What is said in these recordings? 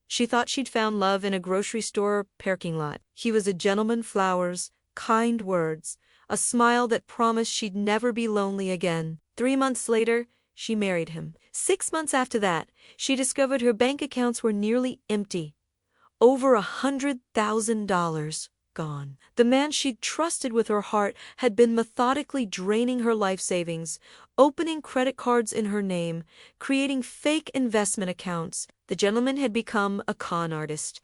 She thought she'd found love in a grocery store parking lot. He was a gentleman, flowers, kind words, a smile that promised she'd never be lonely again. 3 months later, she married him. 6 months after that, she discovered her bank accounts were nearly empty. Over $100,000 gone. The man she'd trusted with her heart had been methodically draining her life savings, opening credit cards in her name, creating fake investment accounts. The gentleman had become a con artist,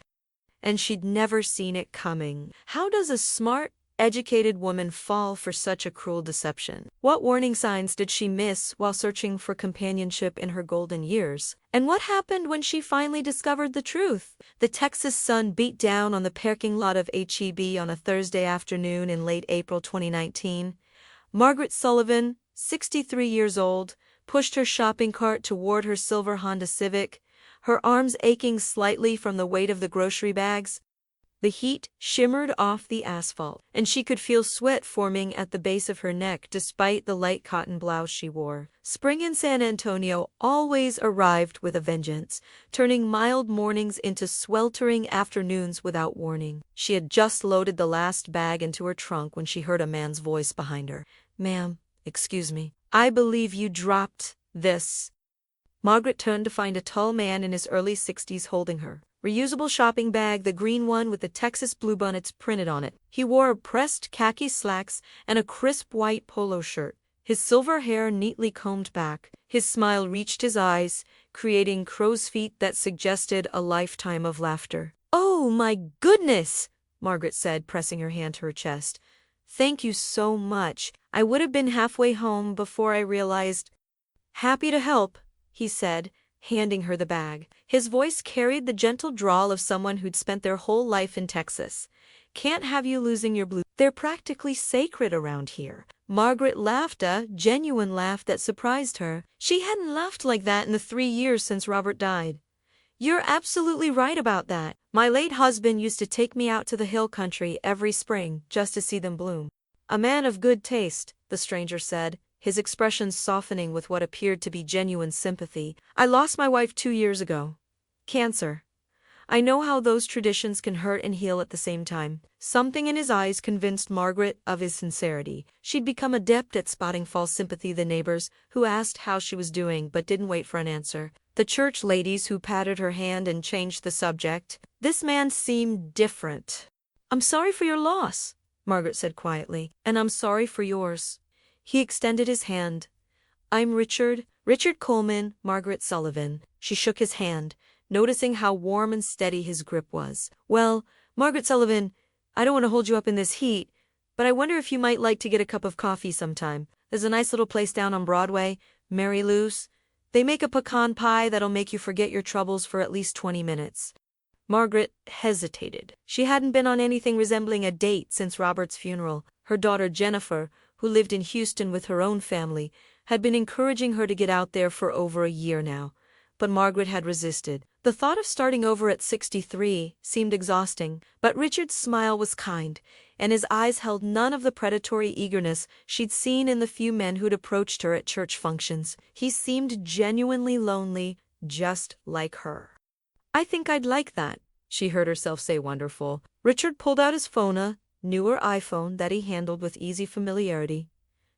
and she'd never seen it coming. How does a smart, educated woman fall for such a cruel deception? What warning signs did she miss while searching for companionship in her golden years? And what happened when she finally discovered the truth? The Texas sun beat down on the parking lot of H-E-B on a Thursday afternoon in late April 2019. Margaret Sullivan, 63 years old, pushed her shopping cart toward her silver Honda Civic, her arms aching slightly from the weight of the grocery bags. The heat shimmered off the asphalt, and she could feel sweat forming at the base of her neck despite the light cotton blouse she wore. Spring in San Antonio always arrived with a vengeance, turning mild mornings into sweltering afternoons without warning. She had just loaded the last bag into her trunk when she heard a man's voice behind her. "Ma'am, excuse me. I believe you dropped this." Margaret turned to find a tall man in his early 60s holding her reusable shopping bag, the green one with the Texas bluebonnets printed on it. He wore a pressed khaki slacks and a crisp white polo shirt, his silver hair neatly combed back. His smile reached his eyes, creating crow's feet that suggested a lifetime of laughter. "Oh my goodness," Margaret said, pressing her hand to her chest. "Thank you so much. I would have been halfway home before I realized." "Happy to help," he said, handing her the bag. His voice carried the gentle drawl of someone who'd spent their whole life in Texas. "Can't have you losing your blue. They're practically sacred around here." Margaret laughed, a genuine laugh that surprised her. She hadn't laughed like that in the 3 years since Robert died. "You're absolutely right about that. My late husband used to take me out to the hill country every spring just to see them bloom." "A man of good taste," the stranger said, his expression softening with what appeared to be genuine sympathy. "I lost my wife 2 years ago. Cancer. I know how those traditions can hurt and heal at the same time." Something in his eyes convinced Margaret of his sincerity. She'd become adept at spotting false sympathy. The neighbors, who asked how she was doing but didn't wait for an answer. The church ladies who patted her hand and changed the subject. This man seemed different. "I'm sorry for your loss," Margaret said quietly. "And I'm sorry for yours." He extended his hand. "I'm Richard Coleman, Margaret Sullivan." She shook his hand, noticing how warm and steady his grip was. "Well, Margaret Sullivan, I don't want to hold you up in this heat, but I wonder if you might like to get a cup of coffee sometime. There's a nice little place down on Broadway, Mary Lou's. They make a pecan pie that'll make you forget your troubles for at least 20 minutes. Margaret hesitated. She hadn't been on anything resembling a date since Robert's funeral. Her daughter Jennifer, who lived in Houston with her own family, had been encouraging her to get out there for over a year now. But Margaret had resisted. The thought of starting over at 63 seemed exhausting, but Richard's smile was kind, and his eyes held none of the predatory eagerness she'd seen in the few men who'd approached her at church functions. He seemed genuinely lonely, just like her. "I think I'd like that," she heard herself say. "Wonderful." Richard pulled out his phone, a newer iPhone that he handled with easy familiarity.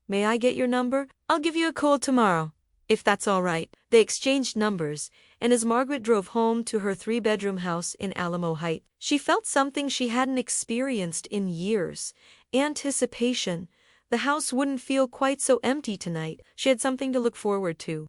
"May I get your number? I'll give you a call tomorrow, if that's all right." They exchanged numbers, and as Margaret drove home to her 3-bedroom house in Alamo Heights, she felt something she hadn't experienced in years: anticipation. The house wouldn't feel quite so empty tonight. She had something to look forward to.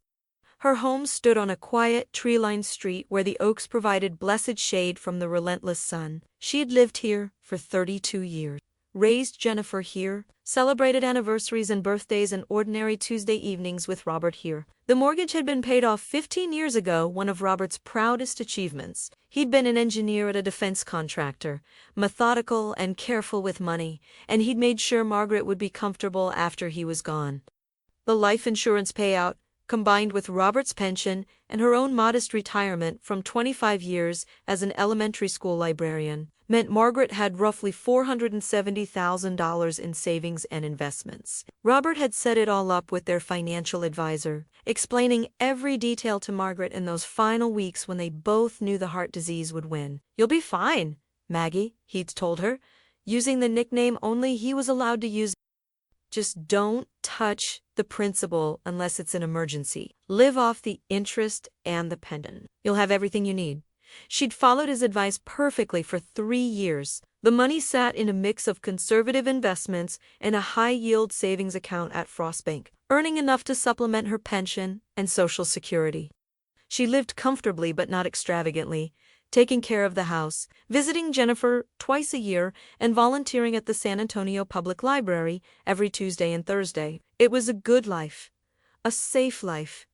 Her home stood on a quiet, tree-lined street where the oaks provided blessed shade from the relentless sun. She had lived here for 32 years. Raised Jennifer here, celebrated anniversaries and birthdays and ordinary Tuesday evenings with Robert here. The mortgage had been paid off 15 years ago, one of Robert's proudest achievements. He'd been an engineer at a defense contractor, methodical and careful with money, and he'd made sure Margaret would be comfortable after he was gone. The life insurance payout, combined with Robert's pension and her own modest retirement from 25 years as an elementary school librarian, meant Margaret had roughly $470,000 in savings and investments. Robert had set it all up with their financial advisor, explaining every detail to Margaret in those final weeks when they both knew the heart disease would win. "You'll be fine, Maggie," he'd told her, using the nickname only he was allowed to use. "Just don't touch the principal unless it's an emergency. Live off the interest and the pendant. You'll have everything you need." She'd followed his advice perfectly for 3 years. The money sat in a mix of conservative investments and a high-yield savings account at Frost Bank, earning enough to supplement her pension and Social Security. She lived comfortably but not extravagantly, taking care of the house, visiting Jennifer twice a year, and volunteering at the San Antonio Public Library every Tuesday and Thursday. It was a good life, a safe life,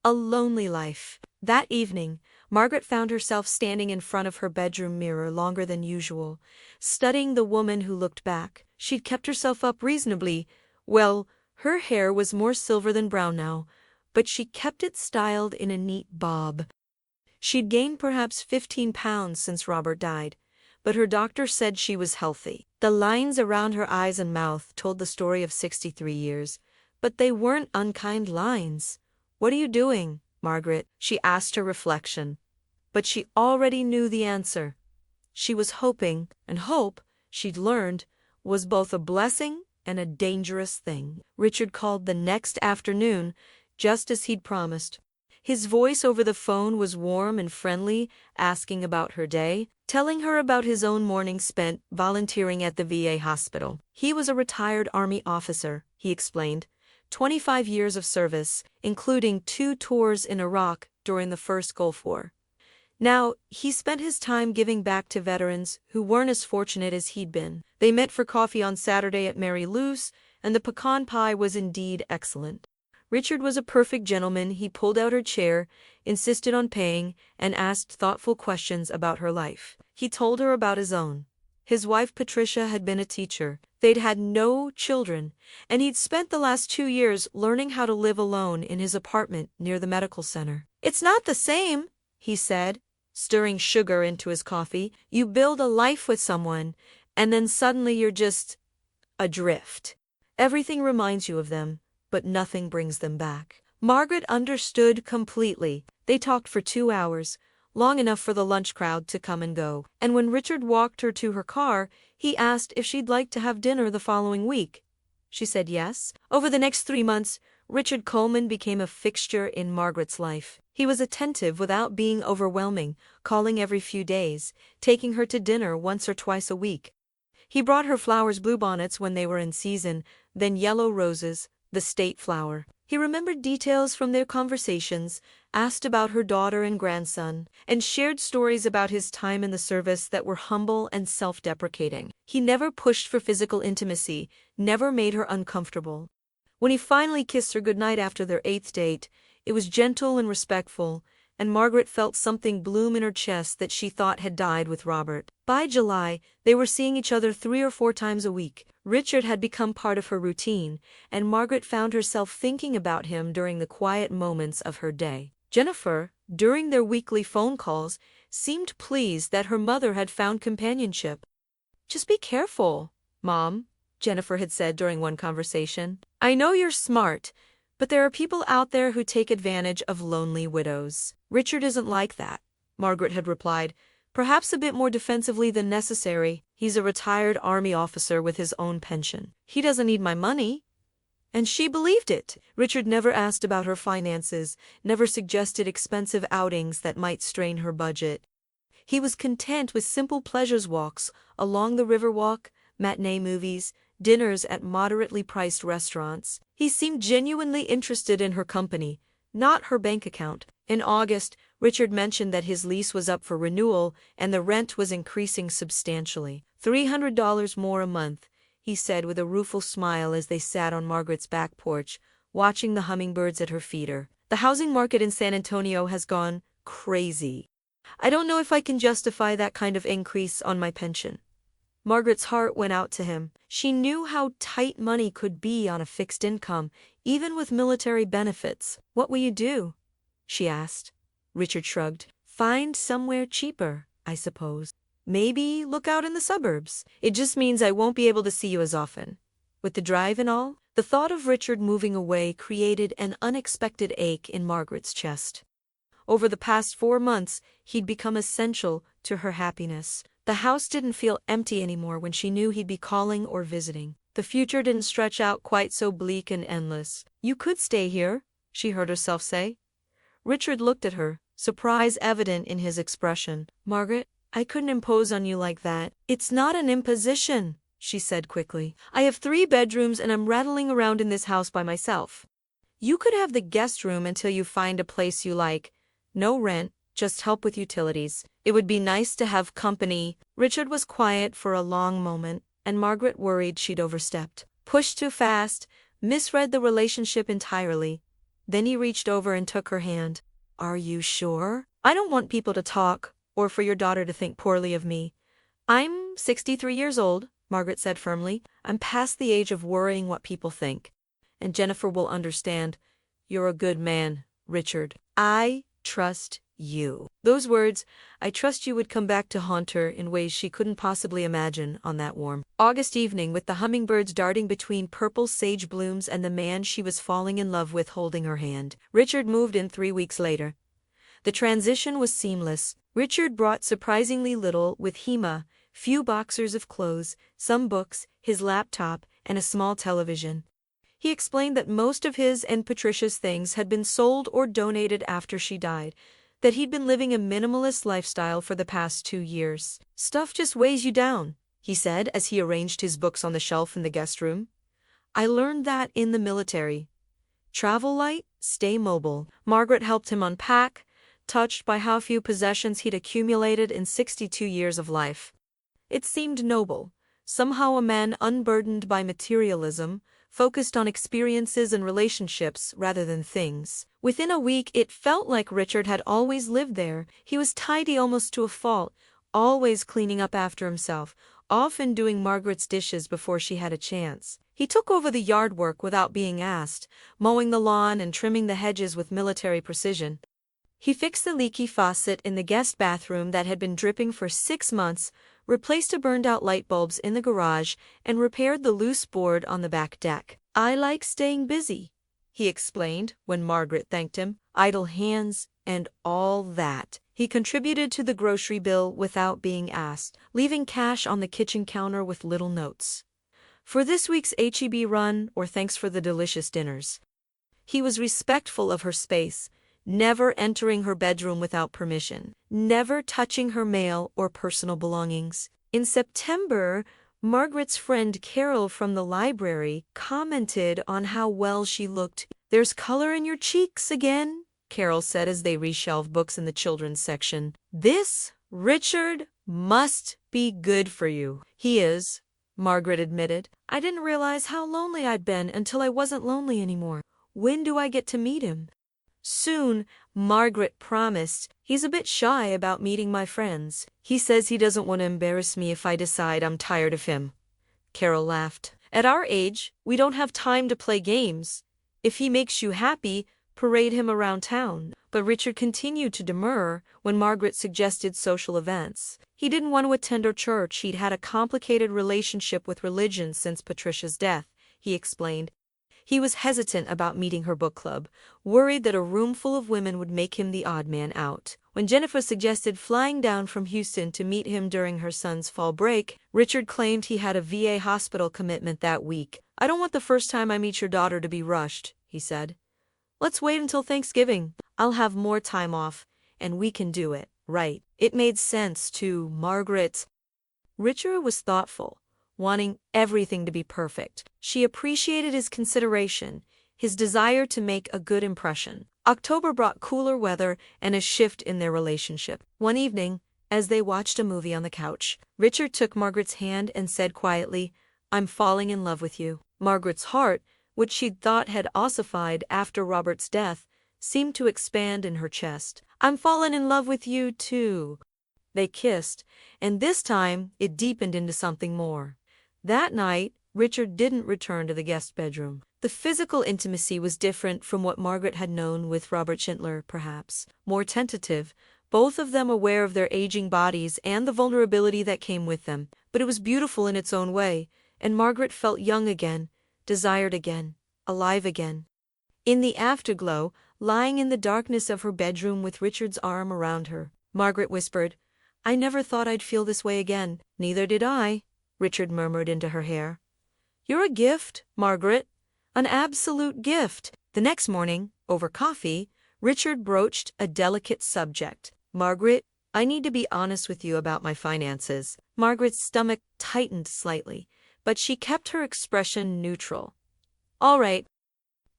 a lonely life. That evening, Margaret found herself standing in front of her bedroom mirror longer than usual, studying the woman who looked back. She'd kept herself up reasonably. Well, her hair was more silver than brown now, but she kept it styled in a neat bob. She'd gained perhaps 15 pounds since Robert died, but her doctor said she was healthy. The lines around her eyes and mouth told the story of 63 years, but they weren't unkind lines. "What are you doing, Margaret?" she asked her reflection. But she already knew the answer. She was hoping, and hope, she'd learned, was both a blessing and a dangerous thing. Richard called the next afternoon, just as he'd promised. His voice over the phone was warm and friendly, asking about her day, telling her about his own morning spent volunteering at the VA hospital. He was a retired Army officer, he explained, 25 years of service, including 2 tours in Iraq during the first Gulf War. Now, he spent his time giving back to veterans who weren't as fortunate as he'd been. They met for coffee on Saturday at Mary Lou's, and the pecan pie was indeed excellent. Richard was a perfect gentleman. He pulled out her chair, insisted on paying, and asked thoughtful questions about her life. He told her about his own. His wife Patricia had been a teacher. They'd had no children, and he'd spent the last 2 years learning how to live alone in his apartment near the medical center. "It's not the same," he said, stirring sugar into his coffee. "You build a life with someone, and then suddenly you're just adrift. Everything reminds you of them, but nothing brings them back." Margaret understood completely. They talked for 2 hours, long enough for the lunch crowd to come and go. And when Richard walked her to her car, he asked if she'd like to have dinner the following week. She said yes. Over the next 3 months, Richard Coleman became a fixture in Margaret's life. He was attentive without being overwhelming, calling every few days, taking her to dinner once or twice a week. He brought her flowers, bluebonnets when they were in season, then yellow roses, the state flower. He remembered details from their conversations, asked about her daughter and grandson, and shared stories about his time in the service that were humble and self-deprecating. He never pushed for physical intimacy, never made her uncomfortable. When he finally kissed her goodnight after their 8th date, it was gentle and respectful, and Margaret felt something bloom in her chest that she thought had died with Robert. By July, they were seeing each other 3 or 4 times a week. Richard had become part of her routine, and Margaret found herself thinking about him during the quiet moments of her day. Jennifer, during their weekly phone calls, seemed pleased that her mother had found companionship. "Just be careful, Mom," Jennifer had said during one conversation. "I know you're smart, but there are people out there who take advantage of lonely widows." "Richard isn't like that," Margaret had replied, perhaps a bit more defensively than necessary. "He's a retired Army officer with his own pension. He doesn't need my money." And she believed it. Richard never asked about her finances, never suggested expensive outings that might strain her budget. He was content with simple pleasures, walks along the Riverwalk, matinee movies, dinners at moderately priced restaurants. He seemed genuinely interested in her company, not her bank account. In August, Richard mentioned that his lease was up for renewal and the rent was increasing substantially. $300 more a month, he said with a rueful smile as they sat on Margaret's back porch, watching the hummingbirds at her feeder. "The housing market in San Antonio has gone crazy. I don't know if I can justify that kind of increase on my pension." Margaret's heart went out to him. She knew how tight money could be on a fixed income, even with military benefits. "What will you do?" she asked. Richard shrugged. "Find somewhere cheaper, I suppose. Maybe look out in the suburbs. It just means I won't be able to see you as often. With the drive and all?" The thought of Richard moving away created an unexpected ache in Margaret's chest. Over the past 4 months, he'd become essential to her happiness. The house didn't feel empty anymore when she knew he'd be calling or visiting. The future didn't stretch out quite so bleak and endless. "You could stay here," she heard herself say. Richard looked at her, surprise evident in his expression. "Margaret, I couldn't impose on you like that." "It's not an imposition," she said quickly. "I have 3 bedrooms and I'm rattling around in this house by myself. You could have the guest room until you find a place you like. No rent, just help with utilities. It would be nice to have company." Richard was quiet for a long moment, and Margaret worried she'd overstepped, pushed too fast, misread the relationship entirely. Then he reached over and took her hand. "Are you sure? I don't want people to talk, or for your daughter to think poorly of me." "I'm 63 years old," Margaret said firmly. "I'm past the age of worrying what people think. And Jennifer will understand. You're a good man, Richard. I trust you." Those words, "I trust you," would come back to haunt her in ways she couldn't possibly imagine on that warm August evening, with the hummingbirds darting between purple sage blooms and the man she was falling in love with holding her hand. Richard moved in 3 weeks later. The transition was seamless. Richard brought surprisingly little with Hema: few boxers of clothes, some books, his laptop, and a small television. He explained that most of his and Patricia's things had been sold or donated after she died, that he'd been living a minimalist lifestyle for the past 2 years. "Stuff just weighs you down," he said as he arranged his books on the shelf in the guest room. "I learned that in the military. Travel light, stay mobile." Margaret helped him unpack, touched by how few possessions he'd accumulated in 62 years of life. It seemed noble, somehow a man unburdened by materialism, focused on experiences and relationships rather than things. Within a week, it felt like Richard had always lived there. He was tidy almost to a fault, always cleaning up after himself, often doing Margaret's dishes before she had a chance. He took over the yard work without being asked, mowing the lawn and trimming the hedges with military precision. He fixed the leaky faucet in the guest bathroom that had been dripping for 6 months, replaced the burned-out light bulbs in the garage, and repaired the loose board on the back deck. "I like staying busy," he explained when Margaret thanked him. "Idle hands and all that." He contributed to the grocery bill without being asked, leaving cash on the kitchen counter with little notes. "For this week's HEB run," or "thanks for the delicious dinners." He was respectful of her space, never entering her bedroom without permission, never touching her mail or personal belongings. In September, Margaret's friend Carol from the library commented on how well she looked. "There's color in your cheeks again," Carol said as they reshelved books in the children's section. "This, Richard, must be good for you." "He is," Margaret admitted. "I didn't realize how lonely I'd been until I wasn't lonely anymore. When do I get to meet him?" "Soon," Margaret promised. "He's a bit shy about meeting my friends. He says he doesn't want to embarrass me if I decide I'm tired of him." Carol laughed. "At our age, we don't have time to play games. If he makes you happy, parade him around town." But Richard continued to demur when Margaret suggested social events. He didn't want to attend her church. He'd had a complicated relationship with religion since Patricia's death, he explained. He was hesitant about meeting her book club, worried that a room full of women would make him the odd man out. When Jennifer suggested flying down from Houston to meet him during her son's fall break, Richard claimed he had a VA hospital commitment that week. "I don't want the first time I meet your daughter to be rushed," he said. "Let's wait until Thanksgiving. I'll have more time off, and we can do it right." It made sense to Margaret. Richard was thoughtful, wanting everything to be perfect. She appreciated his consideration, his desire to make a good impression. October brought cooler weather and a shift in their relationship. One evening, as they watched a movie on the couch, Richard took Margaret's hand and said quietly, "I'm falling in love with you." Margaret's heart, which she'd thought had ossified after Robert's death, seemed to expand in her chest. "I'm fallen in love with you, too." They kissed, and this time it deepened into something more. That night, Richard didn't return to the guest bedroom. The physical intimacy was different from what Margaret had known with Robert Schindler, perhaps. More tentative, both of them aware of their aging bodies and the vulnerability that came with them. But it was beautiful in its own way, and Margaret felt young again, desired again, alive again. In the afterglow, lying in the darkness of her bedroom with Richard's arm around her, Margaret whispered, "I never thought I'd feel this way again." "Neither did I," Richard murmured into her hair. "You're a gift, Margaret. An absolute gift." The next morning, over coffee, Richard broached a delicate subject. "Margaret, I need to be honest with you about my finances." Margaret's stomach tightened slightly, but she kept her expression neutral. "All right.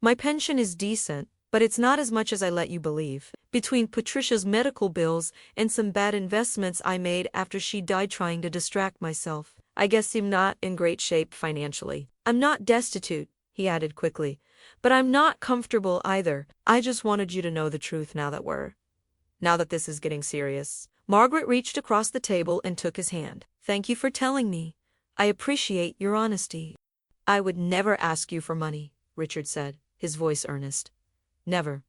My pension is decent, but it's not as much as I let you believe. Between Patricia's medical bills and some bad investments I made after she died trying to distract myself, I guess I'm not in great shape financially. I'm not destitute," he added quickly, "but I'm not comfortable either. I just wanted you to know the truth now that this is getting serious." Margaret reached across the table and took his hand. "Thank you for telling me. I appreciate your honesty." "I would never ask you for money," Richard said, his voice earnest. "Never.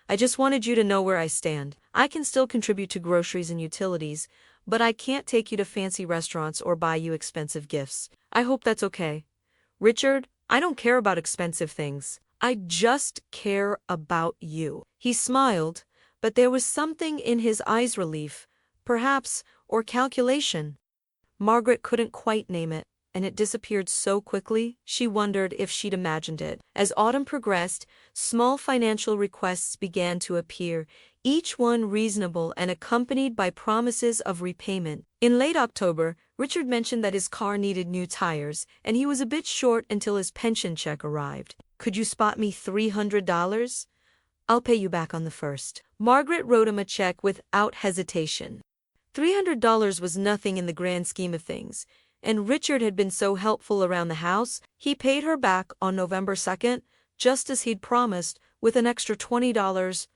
I just wanted you to know where I stand. I can still contribute to groceries and utilities, but I can't take you to fancy restaurants or buy you expensive gifts. I hope that's okay." "Richard, I don't care about expensive things. I just care about you." He smiled, but there was something in his eyes, relief, perhaps, or calculation. Margaret couldn't quite name it, and it disappeared so quickly she wondered if she'd imagined it. As autumn progressed, small financial requests began to appear, each one reasonable and accompanied by promises of repayment. In late October, Richard mentioned that his car needed new tires, and he was a bit short until his pension check arrived. "Could you spot me $300? I'll pay you back on the 1st. Margaret wrote him a check without hesitation. $300 was nothing in the grand scheme of things, and Richard had been so helpful around the house, he paid her back on November 2nd, just as he'd promised, with an extra $20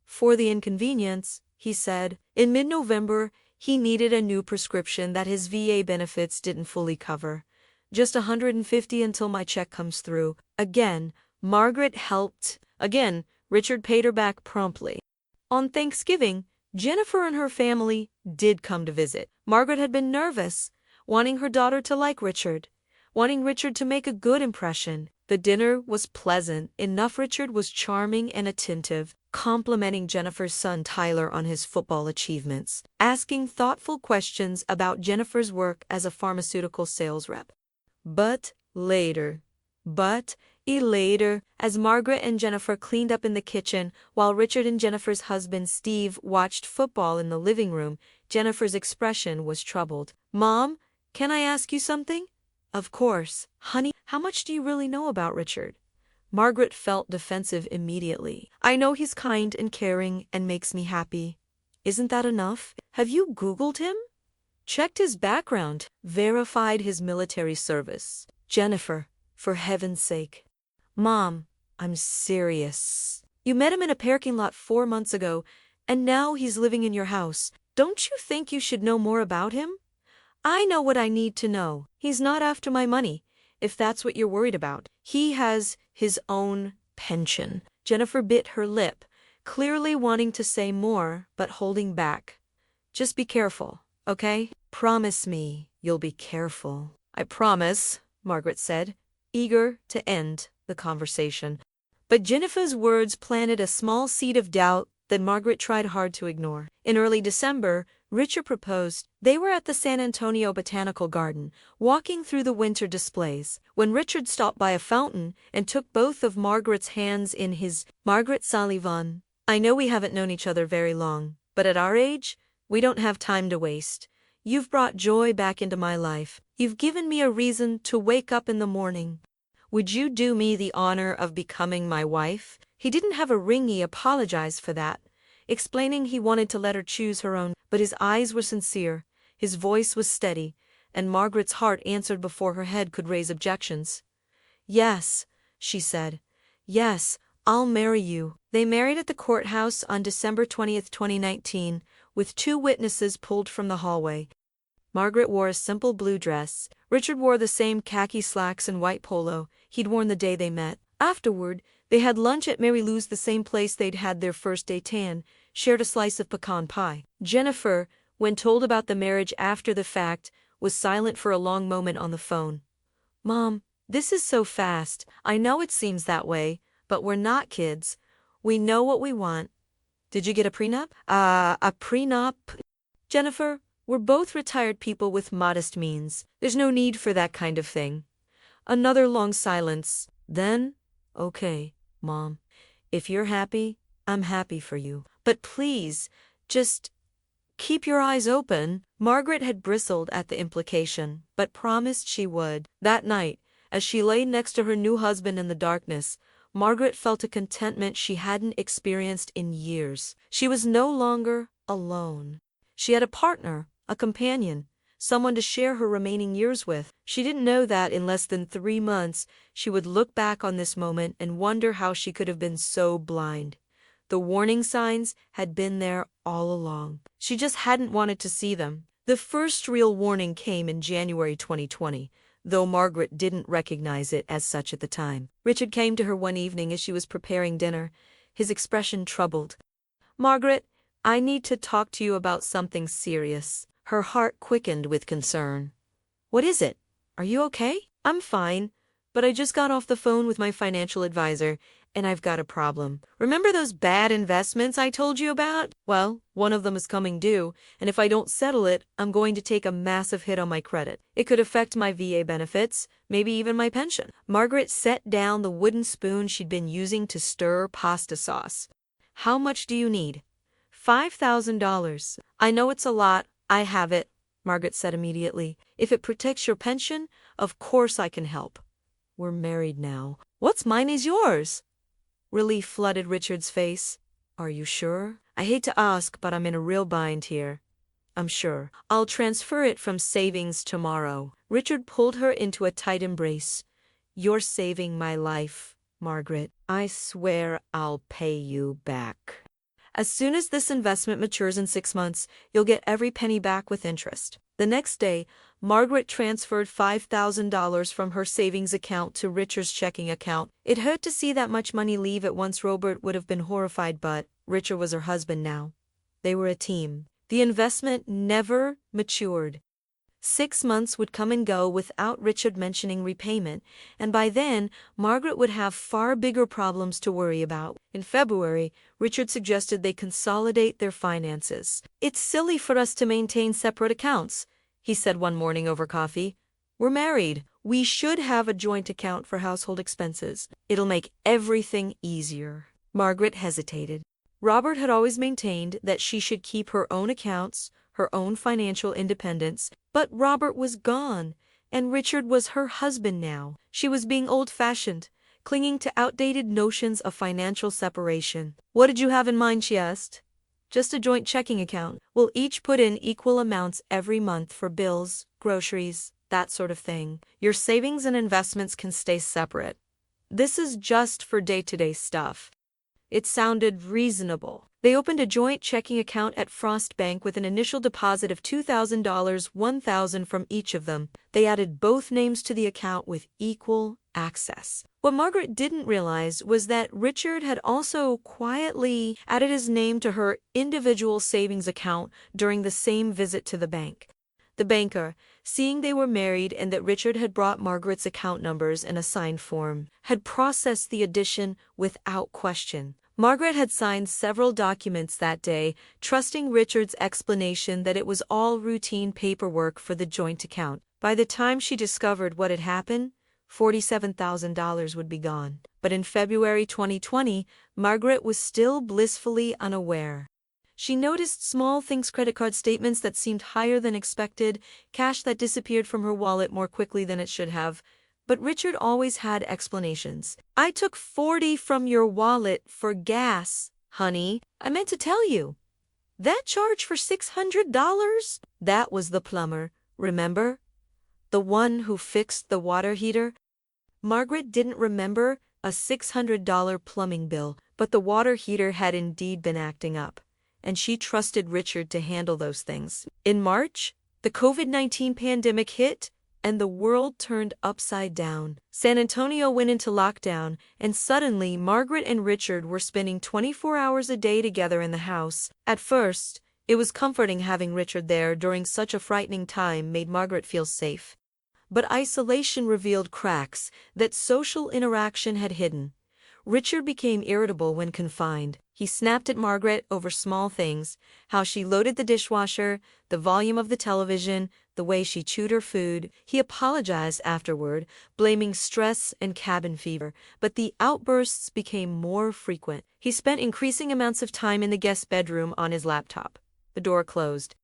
for the inconvenience, he said. In mid-November, he needed a new prescription that his VA benefits didn't fully cover. "Just $150 until my check comes through." Again, Margaret helped. Again, Richard paid her back promptly. On Thanksgiving, Jennifer and her family did come to visit. Margaret had been nervous, wanting her daughter to like Richard, wanting Richard to make a good impression. The dinner was pleasant enough. Richard was charming and attentive, complimenting Jennifer's son Tyler on his football achievements, asking thoughtful questions about Jennifer's work as a pharmaceutical sales rep. But later, as Margaret and Jennifer cleaned up in the kitchen while Richard and Jennifer's husband Steve watched football in the living room, Jennifer's expression was troubled. "Mom, can I ask you something?" "Of course, honey. How much do you really know about Richard?" Margaret felt defensive immediately. "I know he's kind and caring and makes me happy." "Isn't that enough? Have you Googled him? Checked his background? Verified his military service?" "Jennifer, for heaven's sake." "Mom, I'm serious. You met him in a parking lot 4 months ago, and now he's living in your house. Don't you think you should know more about him?" "I know what I need to know. He's not after my money, if that's what you're worried about. He has his own pension." Jennifer bit her lip, clearly wanting to say more, but holding back. "Just be careful, okay? Promise me you'll be careful." "I promise," Margaret said, eager to end the conversation. But Jennifer's words planted a small seed of doubt that Margaret tried hard to ignore. In early December, Richard proposed. They were at the San Antonio Botanical Garden, walking through the winter displays, when Richard stopped by a fountain and took both of Margaret's hands in his. "Margaret Sullivan, I know we haven't known each other very long, but at our age, we don't have time to waste. You've brought joy back into my life. You've given me a reason to wake up in the morning. Would you do me the honor of becoming my wife?" He didn't have a ring. He apologized for that, explaining he wanted to let her choose her own, but his eyes were sincere, his voice was steady, and Margaret's heart answered before her head could raise objections. "Yes," she said. "Yes, I'll marry you." They married at the courthouse on December 20, 2019, with 2 witnesses pulled from the hallway. Margaret wore a simple blue dress. Richard wore the same khaki slacks and white polo he'd worn the day they met. Afterward, they had lunch at Mary Lou's, the same place they'd had their first day tan, shared a slice of pecan pie. Jennifer, when told about the marriage after the fact, was silent for a long moment on the phone. "Mom, this is so fast. I know it seems that way, but we're not kids. We know what we want. Did you get a prenup?" A prenup? Jennifer, we're both retired people with modest means. There's no need for that kind of thing. Another long silence. Then, okay, Mom. If you're happy, I'm happy for you. But please, just keep your eyes open. Margaret had bristled at the implication, but promised she would. That night, as she lay next to her new husband in the darkness, Margaret felt a contentment she hadn't experienced in years. She was no longer alone. She had a partner, a companion, someone to share her remaining years with. She didn't know that in less than 3 months she would look back on this moment and wonder how she could have been so blind. The warning signs had been there all along. She just hadn't wanted to see them. The first real warning came in January 2020, though Margaret didn't recognize it as such at the time. Richard came to her one evening as she was preparing dinner, his expression troubled. "Margaret, I need to talk to you about something serious." Her heart quickened with concern. "What is it? Are you okay?" "I'm fine, but I just got off the phone with my financial advisor, and I've got a problem. Remember those bad investments I told you about? Well, one of them is coming due, and if I don't settle it, I'm going to take a massive hit on my credit. It could affect my VA benefits, maybe even my pension." Margaret set down the wooden spoon she'd been using to stir pasta sauce. "How much do you need?" $5,000. "I know it's a lot. I have it," Margaret said immediately. "If it protects your pension, of course I can help. We're married now." "What's mine is yours." Relief flooded Richard's face. "Are you sure? I hate to ask, but I'm in a real bind here." "I'm sure. I'll transfer it from savings tomorrow." Richard pulled her into a tight embrace. "You're saving my life, Margaret. I swear I'll pay you back. As soon as this investment matures in 6 months, you'll get every penny back with interest." The next day, Margaret transferred $5,000 from her savings account to Richard's checking account. It hurt to see that much money leave at once. Robert would have been horrified, but Richard was her husband now. They were a team. The investment never matured. 6 months would come and go without Richard mentioning repayment, and by then, Margaret would have far bigger problems to worry about. In February, Richard suggested they consolidate their finances. "It's silly for us to maintain separate accounts," he said one morning over coffee. "We're married. We should have a joint account for household expenses. It'll make everything easier." Margaret hesitated. Robert had always maintained that she should keep her own accounts, her own financial independence, but Robert was gone, and Richard was her husband now. She was being old-fashioned, clinging to outdated notions of financial separation. "What did you have in mind?" she asked. "Just a joint checking account. We'll each put in equal amounts every month for bills, groceries, that sort of thing. Your savings and investments can stay separate. This is just for day-to-day stuff." It sounded reasonable. They opened a joint checking account at Frost Bank with an initial deposit of $2,000, $1,000 from each of them. They added both names to the account with equal access. What Margaret didn't realize was that Richard had also quietly added his name to her individual savings account during the same visit to the bank. The banker, seeing they were married and that Richard had brought Margaret's account numbers in a signed form, had processed the addition without question. Margaret had signed several documents that day, trusting Richard's explanation that it was all routine paperwork for the joint account. By the time she discovered what had happened, $47,000 would be gone. But in February 2020, Margaret was still blissfully unaware. She noticed small things: credit card statements that seemed higher than expected, cash that disappeared from her wallet more quickly than it should have. But Richard always had explanations. "I took $40 from your wallet for gas, honey. I meant to tell you. That charge for $600? That was the plumber, remember? The one who fixed the water heater." Margaret didn't remember a $600 plumbing bill, but the water heater had indeed been acting up. and she trusted Richard to handle those things. In March, the COVID-19 pandemic hit, and the world turned upside down. San Antonio went into lockdown, and suddenly Margaret and Richard were spending 24 hours a day together in the house. At first, it was comforting having Richard there during such a frightening time made Margaret feel safe. But isolation revealed cracks that social interaction had hidden. Richard became irritable when confined. He snapped at Margaret over small things, how she loaded the dishwasher, the volume of the television, the way she chewed her food. He apologized afterward, blaming stress and cabin fever, but the outbursts became more frequent. He spent increasing amounts of time in the guest bedroom on his laptop. The door closed.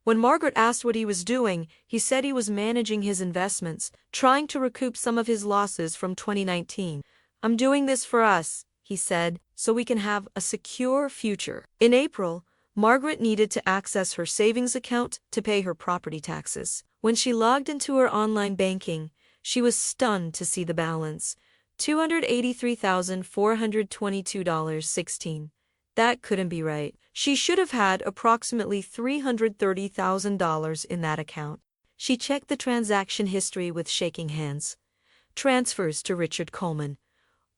When Margaret asked what he was doing, he said he was managing his investments, trying to recoup some of his losses from 2019. "I'm doing this for us," he said, "so we can have a secure future." In April, Margaret needed to access her savings account to pay her property taxes. When she logged into her online banking, she was stunned to see the balance: $283,422.16. That couldn't be right. She should have had approximately $330,000 in that account. She checked the transaction history with shaking hands. Transfers to Richard Coleman.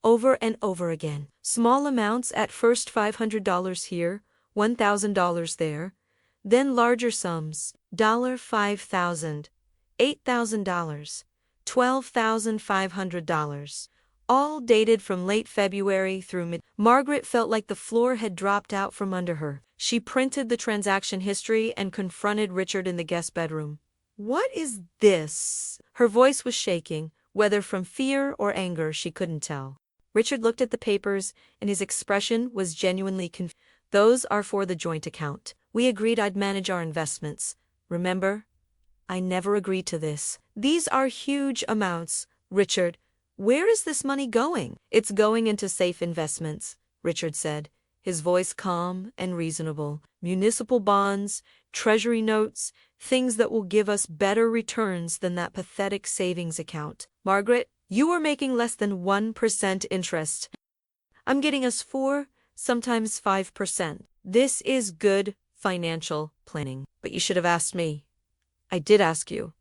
Over and over again. Small amounts at first: $500 here, $1,000 there. Then larger sums: $5,000, $8,000, $12,500. All dated from late February through mid. Margaret felt like the floor had dropped out from under her. She printed the transaction history and confronted Richard in the guest bedroom. "What is this?" Her voice was shaking, whether from fear or anger she couldn't tell. Richard looked at the papers, and his expression was genuinely confused. "Those are for the joint account. We agreed I'd manage our investments. Remember? I never agreed to this." "These are huge amounts, Richard. Where is this money going?" "It's going into safe investments," Richard said, his voice calm and reasonable. "Municipal bonds, treasury notes, things that will give us better returns than that pathetic savings account." "Margaret, you are making less than 1% interest. I'm getting us 4, sometimes 5%. This is good financial planning." "But you should have asked me." "I did ask you.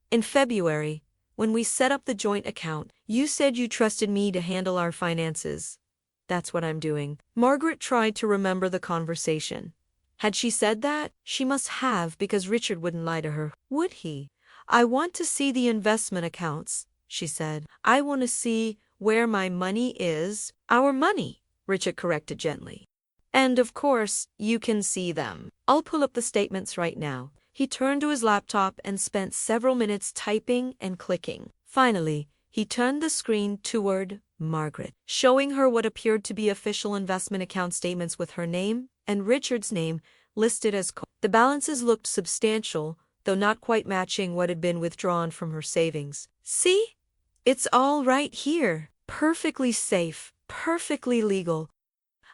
In February, when we set up the joint account, you said you trusted me to handle our finances. That's what I'm doing." Margaret tried to remember the conversation. Had she said that? She must have, because Richard wouldn't lie to her. Would he? "I want to see the investment accounts," she said. "I want to see where my money is." "Our money," Richard corrected gently. "And of course, you can see them. I'll pull up the statements right now." He turned to his laptop and spent several minutes typing and clicking. Finally, he turned the screen toward Margaret, showing her what appeared to be official investment account statements with her name and Richard's name listed as co. The balances looked substantial, though not quite matching what had been withdrawn from her savings. "See? It's all right here. Perfectly safe, perfectly legal.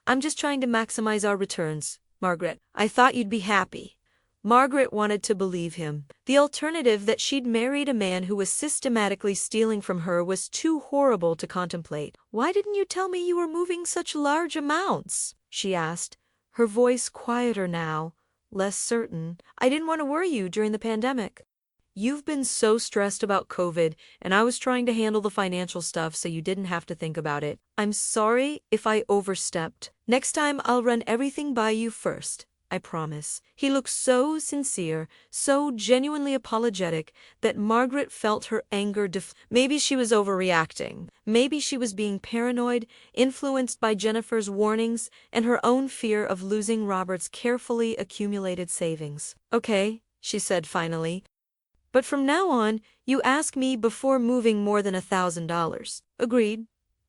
I'm just trying to maximize our returns, Margaret. I thought you'd be happy." Margaret wanted to believe him. The alternative, that she'd married a man who was systematically stealing from her, was too horrible to contemplate. "Why didn't you tell me you were moving such large amounts?" she asked, her voice quieter now, less certain. "I didn't want to worry you during the pandemic. You've been so stressed about COVID, and I was trying to handle the financial stuff so you didn't have to think about it. I'm sorry if I overstepped. Next time I'll run everything by you first. I promise." He looked so sincere, so genuinely apologetic, that Margaret felt her anger Maybe she was overreacting. Maybe she was being paranoid, influenced by Jennifer's warnings and her own fear of losing Robert's carefully accumulated savings. "Okay," she said finally. "But from now on, you ask me before moving more than $1,000. Agreed?"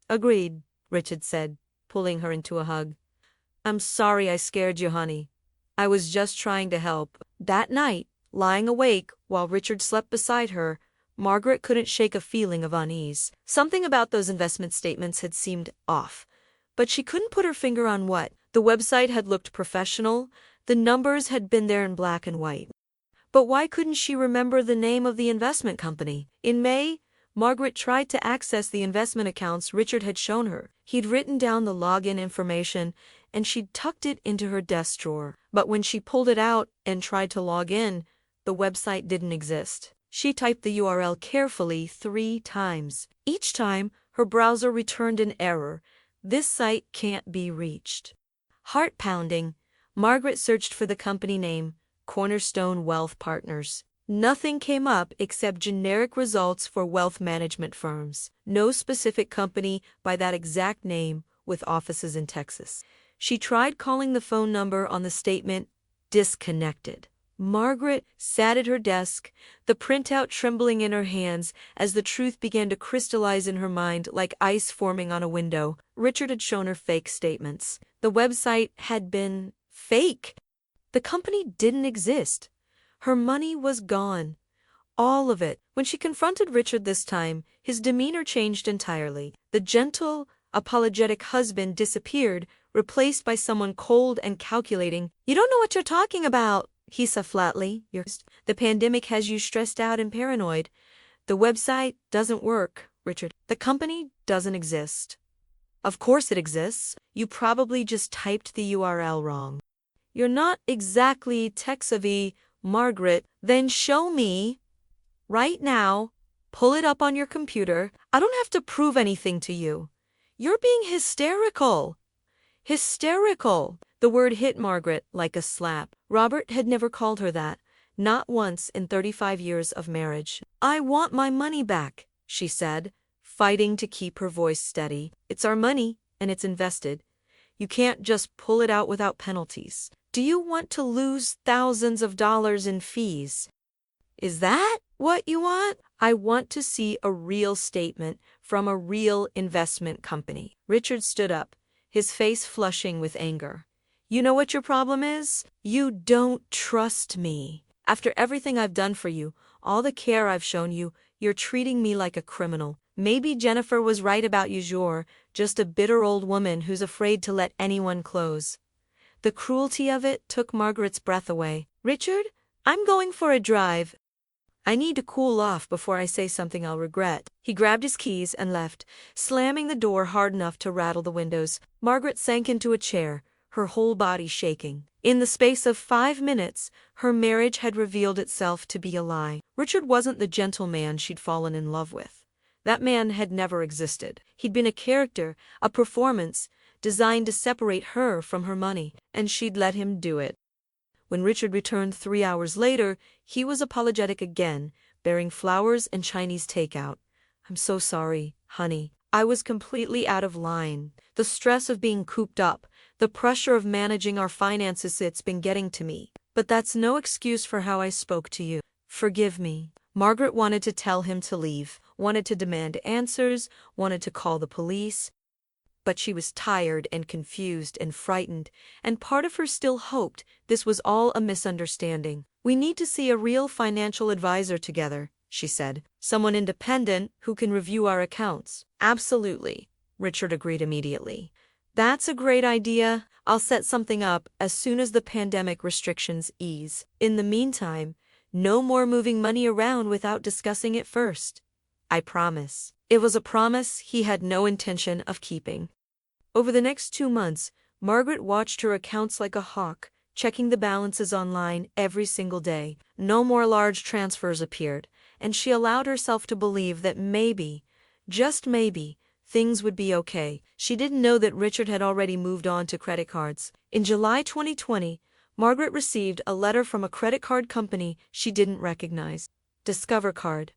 "Agreed," Richard said, pulling her into a hug. "I'm sorry I scared you, honey. I was just trying to help." That night, lying awake while Richard slept beside her, Margaret couldn't shake a feeling of unease. Something about those investment statements had seemed off, but she couldn't put her finger on what. The website had looked professional, the numbers had been there in black and white. But why couldn't she remember the name of the investment company? In May, Margaret tried to access the investment accounts Richard had shown her. He'd written down the login information, and she'd tucked it into her desk drawer. But when she pulled it out and tried to log in, the website didn't exist. She typed the URL carefully 3 times. Each time, her browser returned an error. This site can't be reached. Heart pounding, Margaret searched for the company name, Cornerstone Wealth Partners. Nothing came up except generic results for wealth management firms. No specific company by that exact name with offices in Texas. She tried calling the phone number on the statement, disconnected. Margaret sat at her desk, the printout trembling in her hands as the truth began to crystallize in her mind like ice forming on a window. Richard had shown her fake statements. The website had been fake. The company didn't exist. Her money was gone. All of it. When she confronted Richard this time, his demeanor changed entirely. The gentle, apologetic husband disappeared, replaced by someone cold and calculating. "You don't know what you're talking about," he said flatly. "The pandemic has you stressed out and paranoid. The website doesn't work, Richard. The company doesn't exist." "Of course it exists. You probably just typed the URL wrong." "You're not exactly tech-savvy, Margaret." "Then show me. Right now. Pull it up on your computer. I don't have to prove anything to you." "You're being hysterical." Hysterical. The word hit Margaret like a slap. Robert had never called her that, not once in 35 years of marriage. "I want my money back," she said, fighting to keep her voice steady. "It's our money, and it's invested. You can't just pull it out without penalties. Do you want to lose thousands of dollars in fees? Is that what you want?" "I want to see a real statement from a real investment company." Richard stood up, his face flushing with anger. "You know what your problem is? You don't trust me. After everything I've done for you, all the care I've shown you, you're treating me like a criminal. Maybe Jennifer was right about you, you're just a bitter old woman who's afraid to let anyone close." The cruelty of it took Margaret's breath away. "Richard, I'm going for a drive. I need to cool off before I say something I'll regret." He grabbed his keys and left, slamming the door hard enough to rattle the windows. Margaret sank into a chair, her whole body shaking. In the space of 5 minutes, her marriage had revealed itself to be a lie. Richard wasn't the gentleman she'd fallen in love with. That man had never existed. He'd been a character, a performance, designed to separate her from her money, and she'd let him do it. When Richard returned 3 hours later, he was apologetic again, bearing flowers and Chinese takeout. "I'm so sorry, honey. I was completely out of line. The stress of being cooped up, the pressure of managing our finances, it's been getting to me. But that's no excuse for how I spoke to you. Forgive me." Margaret wanted to tell him to leave, wanted to demand answers, wanted to call the police. But she was tired and confused and frightened, and part of her still hoped this was all a misunderstanding. "We need to see a real financial advisor together," she said. "Someone independent who can review our accounts." "Absolutely," Richard agreed immediately. "That's a great idea. I'll set something up as soon as the pandemic restrictions ease. In the meantime, no more moving money around without discussing it first. I promise." It was a promise he had no intention of keeping. Over the next 2 months, Margaret watched her accounts like a hawk, checking the balances online every single day. No more large transfers appeared, and she allowed herself to believe that maybe, just maybe, things would be okay. She didn't know that Richard had already moved on to credit cards. In July 2020, Margaret received a letter from a credit card company she didn't recognize. Discover Card.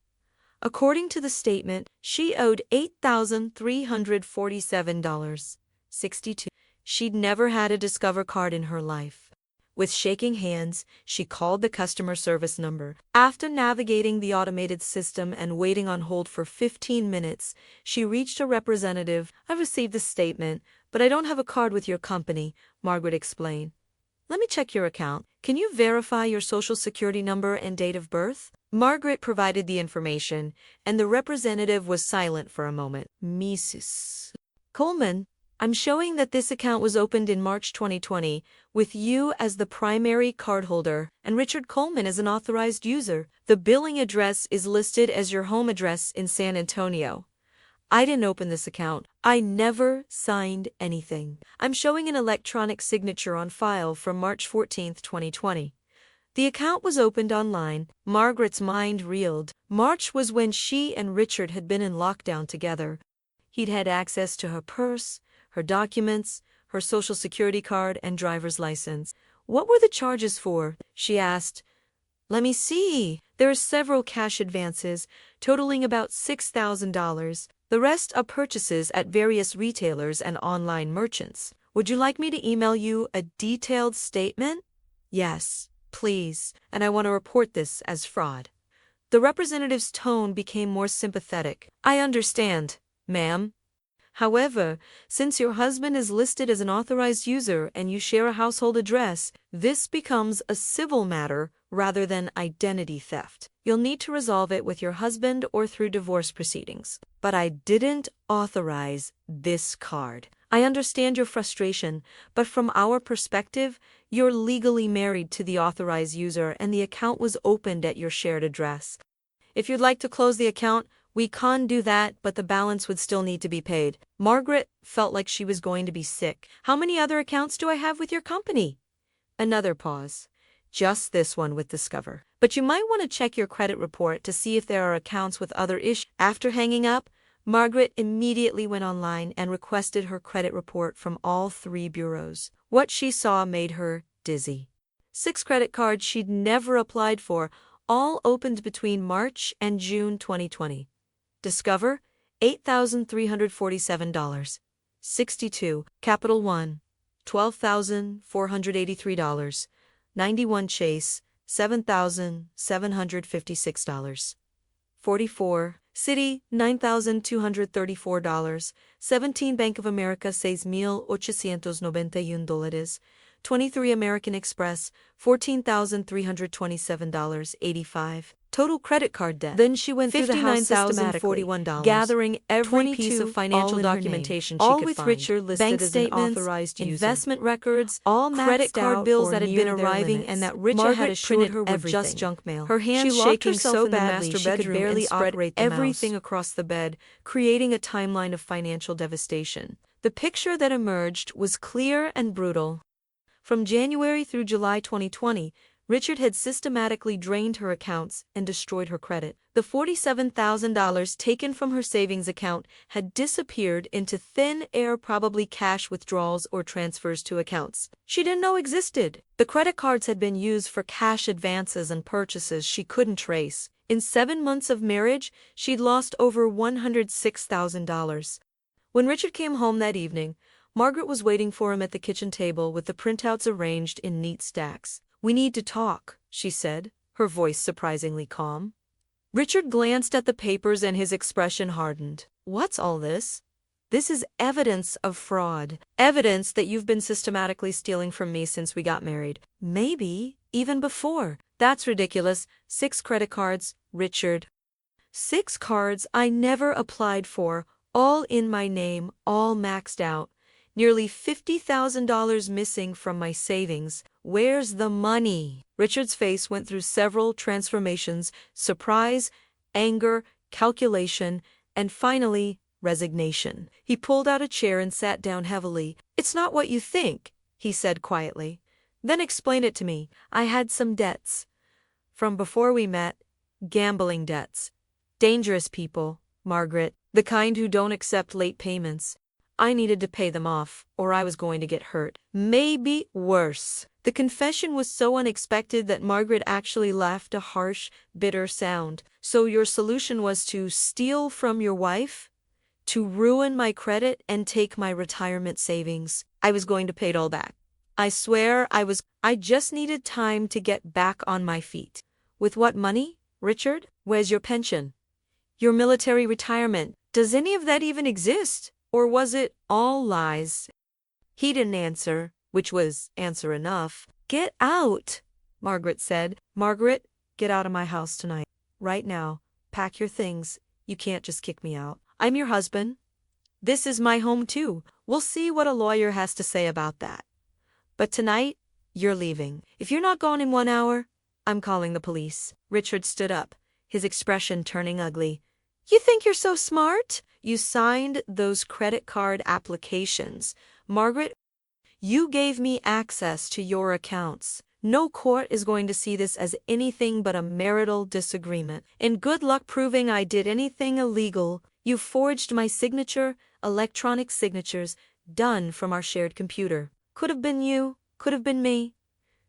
According to the statement, she owed $8,347.62. She'd never had a Discover Card in her life. With shaking hands, she called the customer service number. After navigating the automated system and waiting on hold for 15 minutes, she reached a representative. "I received the statement, but I don't have a card with your company," Margaret explained. "Let me check your account. Can you verify your social security number and date of birth?" Margaret provided the information, and the representative was silent for a moment. "Mrs. Coleman, I'm showing that this account was opened in March 2020, with you as the primary cardholder and Richard Coleman as an authorized user. The billing address is listed as your home address in San Antonio. I didn't open this account. I never signed anything. I'm showing an electronic signature on file from March 14, 2020. The account was opened online. Margaret's mind reeled. March was when she and Richard had been in lockdown together. He'd had access to her purse, her documents, her social security card, and driver's license. What were the charges for? She asked. Let me see. There are several cash advances, totaling about $6,000. The rest are purchases at various retailers and online merchants. Would you like me to email you a detailed statement? Yes, please, and I want to report this as fraud. The representative's tone became more sympathetic. I understand, ma'am. However, since your husband is listed as an authorized user and you share a household address, this becomes a civil matter rather than identity theft. You'll need to resolve it with your husband or through divorce proceedings. But I didn't authorize this card. I understand your frustration, but from our perspective, you're legally married to the authorized user and the account was opened at your shared address. If you'd like to close the account, we can do that, but the balance would still need to be paid. Margaret felt like she was going to be sick. How many other accounts do I have with your company? Another pause. Just this one with Discover. But you might want to check your credit report to see if there are accounts with other issues. After hanging up, Margaret immediately went online and requested her credit report from all 3 bureaus. What she saw made her dizzy. 6 credit cards she'd never applied for, all opened between March and June 2020. Discover, $8,347. 62. Capital One, $12,483. 91 Chase, $7,756. 44. Citi, $9,234. 17 Bank of America, $6,891. 23 American Express, $14,327.85. Total credit card debt. Then she went through the house systematically, gathering every piece of financial documentation she could find. Richard listed bank statements, as an authorized user. Investment records, all credit card bills that had been arriving and that Richard had assured her were just junk mail. Her hands shaking so badly she could barely operate everything across the bed, creating a timeline of financial devastation. The picture that emerged was clear and brutal. From January through July 2020, Richard had systematically drained her accounts and destroyed her credit. The $47,000 taken from her savings account had disappeared into thin air, probably cash withdrawals or transfers to accounts she didn't know existed. The credit cards had been used for cash advances and purchases she couldn't trace. In 7 months of marriage, she'd lost over $106,000. When Richard came home that evening, Margaret was waiting for him at the kitchen table with the printouts arranged in neat stacks. We need to talk, she said, her voice surprisingly calm. Richard glanced at the papers and his expression hardened. What's all this? This is evidence of fraud. Evidence that you've been systematically stealing from me since we got married. Maybe even before. That's ridiculous. 6 credit cards, Richard. 6 cards I never applied for, all in my name, all maxed out. Nearly $50,000 missing from my savings. Where's the money? Richard's face went through several transformations: surprise, anger, calculation, and finally, resignation. He pulled out a chair and sat down heavily. It's not what you think, he said quietly. Then explain it to me. I had some debts. From before we met, gambling debts. Dangerous people, Margaret, the kind who don't accept late payments. I needed to pay them off, or I was going to get hurt. Maybe worse. The confession was so unexpected that Margaret actually laughed, a harsh, bitter sound. So your solution was to steal from your wife? To ruin my credit and take my retirement savings? I was going to pay it all back. I swear I just needed time to get back on my feet. With what money, Richard? Where's your pension? Your military retirement? Does any of that even exist? Or was it all lies? He didn't answer, which was answer enough. Get out, Margaret said. Margaret, get out of my house tonight. Right now. Pack your things. You can't just kick me out. I'm your husband. This is my home too. We'll see what a lawyer has to say about that. But tonight, you're leaving. If you're not gone in 1 hour, I'm calling the police. Richard stood up, his expression turning ugly. You think you're so smart? You signed those credit card applications. Margaret, you gave me access to your accounts. No court is going to see this as anything but a marital disagreement. And good luck proving I did anything illegal. You forged my signature, electronic signatures, done from our shared computer. Could have been you, could have been me.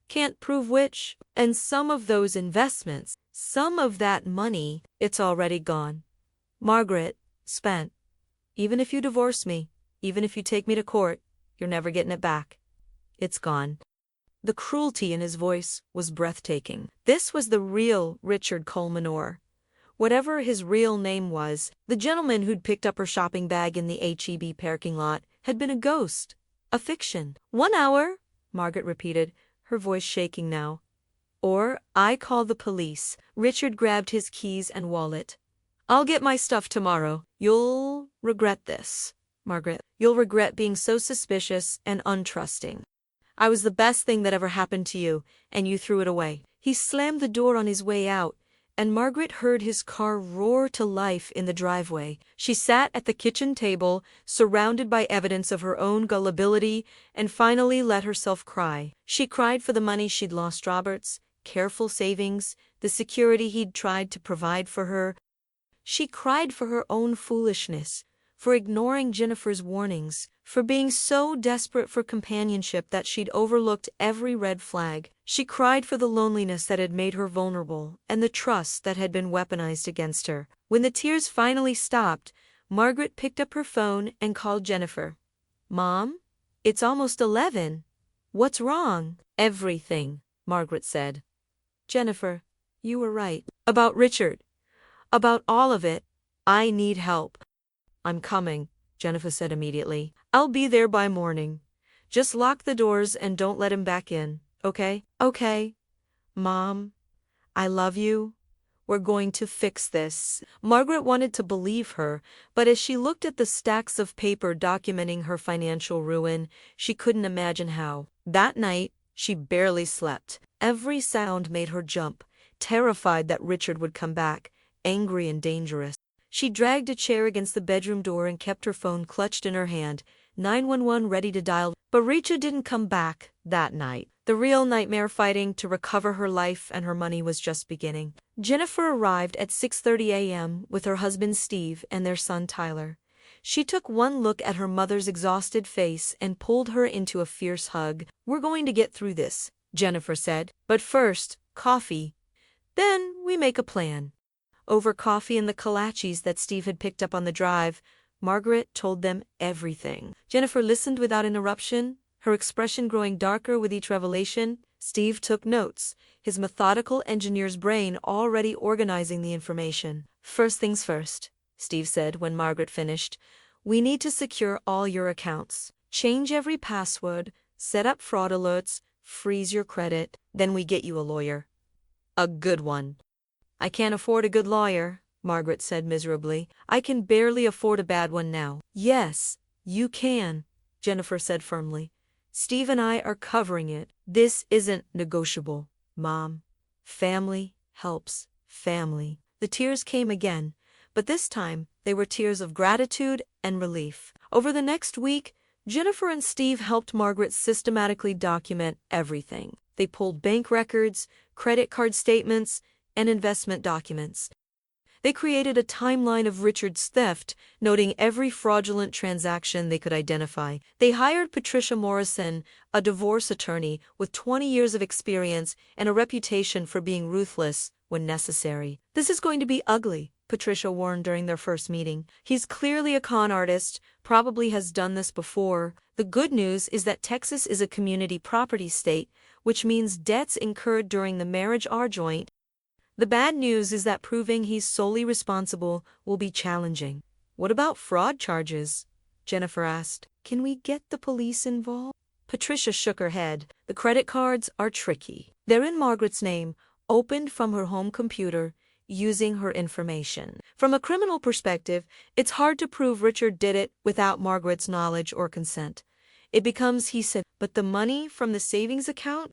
Can't prove which. And some of those investments, some of that money, it's already gone. Margaret, spent. Even if you divorce me, even if you take me to court, you're never getting it back. It's gone. The cruelty in his voice was breathtaking. This was the real Richard Colemanor. Whatever his real name was, the gentleman who'd picked up her shopping bag in the H-E-B parking lot had been a ghost, a fiction. 1 hour, Margaret repeated, her voice shaking now. Or I call the police. Richard grabbed his keys and wallet. I'll get my stuff tomorrow. You'll regret this, Margaret. You'll regret being so suspicious and untrusting. I was the best thing that ever happened to you, and you threw it away. He slammed the door on his way out, and Margaret heard his car roar to life in the driveway. She sat at the kitchen table, surrounded by evidence of her own gullibility, and finally let herself cry. She cried for the money she'd lost Robert's, careful savings, the security he'd tried to provide for her. She cried for her own foolishness, for ignoring Jennifer's warnings, for being so desperate for companionship that she'd overlooked every red flag. She cried for the loneliness that had made her vulnerable and the trust that had been weaponized against her. When the tears finally stopped, Margaret picked up her phone and called Jennifer. Mom, it's almost 11. What's wrong? Everything, Margaret said. Jennifer, you were right. About Richard. About all of it. I need help. I'm coming, Jennifer said immediately. I'll be there by morning. Just lock the doors and don't let him back in, okay? Okay. Mom, I love you. We're going to fix this. Margaret wanted to believe her, but as she looked at the stacks of paper documenting her financial ruin, she couldn't imagine how. That night, she barely slept. Every sound made her jump, terrified that Richard would come back, angry and dangerous. She dragged a chair against the bedroom door and kept her phone clutched in her hand, 911 ready to dial. But Richa didn't come back that night. The real nightmare fighting to recover her life and her money was just beginning. Jennifer arrived at 6:30 a.m. with her husband Steve and their son Tyler. She took one look at her mother's exhausted face and pulled her into a fierce hug. We're going to get through this, Jennifer said. But first, coffee. Then we make a plan. Over coffee and the kolaches that Steve had picked up on the drive, Margaret told them everything. Jennifer listened without interruption, her expression growing darker with each revelation. Steve took notes, his methodical engineer's brain already organizing the information. First things first, Steve said when Margaret finished. We need to secure all your accounts. Change every password, set up fraud alerts, freeze your credit, then we get you a lawyer. A good one. I can't afford a good lawyer, Margaret said miserably. I can barely afford a bad one now. Yes, you can, Jennifer said firmly. Steve and I are covering it. This isn't negotiable, Mom. Family helps family. The tears came again, but this time they were tears of gratitude and relief. Over the next week, Jennifer and Steve helped Margaret systematically document everything. They pulled bank records, credit card statements, and investment documents. They created a timeline of Richard's theft, noting every fraudulent transaction they could identify. They hired Patricia Morrison, a divorce attorney with 20 years of experience and a reputation for being ruthless when necessary. This is going to be ugly, Patricia warned during their first meeting. He's clearly a con artist, probably has done this before. The good news is that Texas is a community property state, which means debts incurred during the marriage are joint. The bad news is that proving he's solely responsible will be challenging. What about fraud charges? Jennifer asked. Can we get the police involved? Patricia shook her head. The credit cards are tricky. They're in Margaret's name, opened from her home computer, using her information. From a criminal perspective, it's hard to prove Richard did it without Margaret's knowledge or consent. It becomes he said, but the money from the savings account?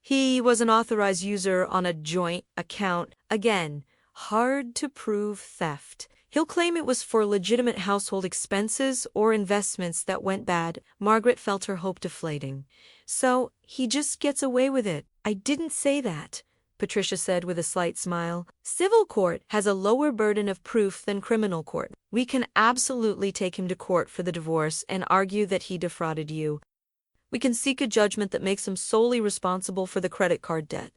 He was an authorized user on a joint account. Again, hard to prove theft. He'll claim it was for legitimate household expenses or investments that went bad. Margaret felt her hope deflating. So, he just gets away with it. I didn't say that, Patricia said with a slight smile. Civil court has a lower burden of proof than criminal court. We can absolutely take him to court for the divorce and argue that he defrauded you. We can seek a judgment that makes him solely responsible for the credit card debt.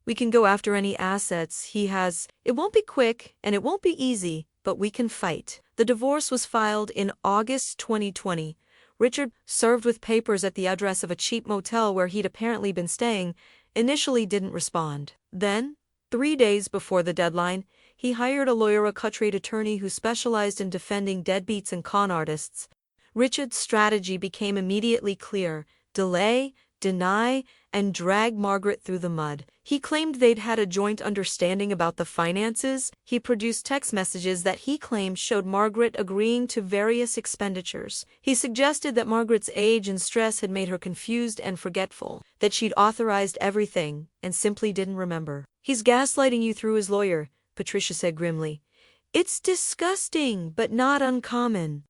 We can go after any assets he has. It won't be quick and it won't be easy, but we can fight. The divorce was filed in August 2020. Richard, served with papers at the address of a cheap motel where he'd apparently been staying, initially didn't respond. Then, 3 days before the deadline, he hired a lawyer, a cut-rate attorney who specialized in defending deadbeats and con artists. Richard's strategy became immediately clear: delay, deny, and drag Margaret through the mud. He claimed they'd had a joint understanding about the finances. He produced text messages that he claimed showed Margaret agreeing to various expenditures. He suggested that Margaret's age and stress had made her confused and forgetful, that she'd authorized everything and simply didn't remember. He's gaslighting you through his lawyer, Patricia said grimly. It's disgusting, but not uncommon.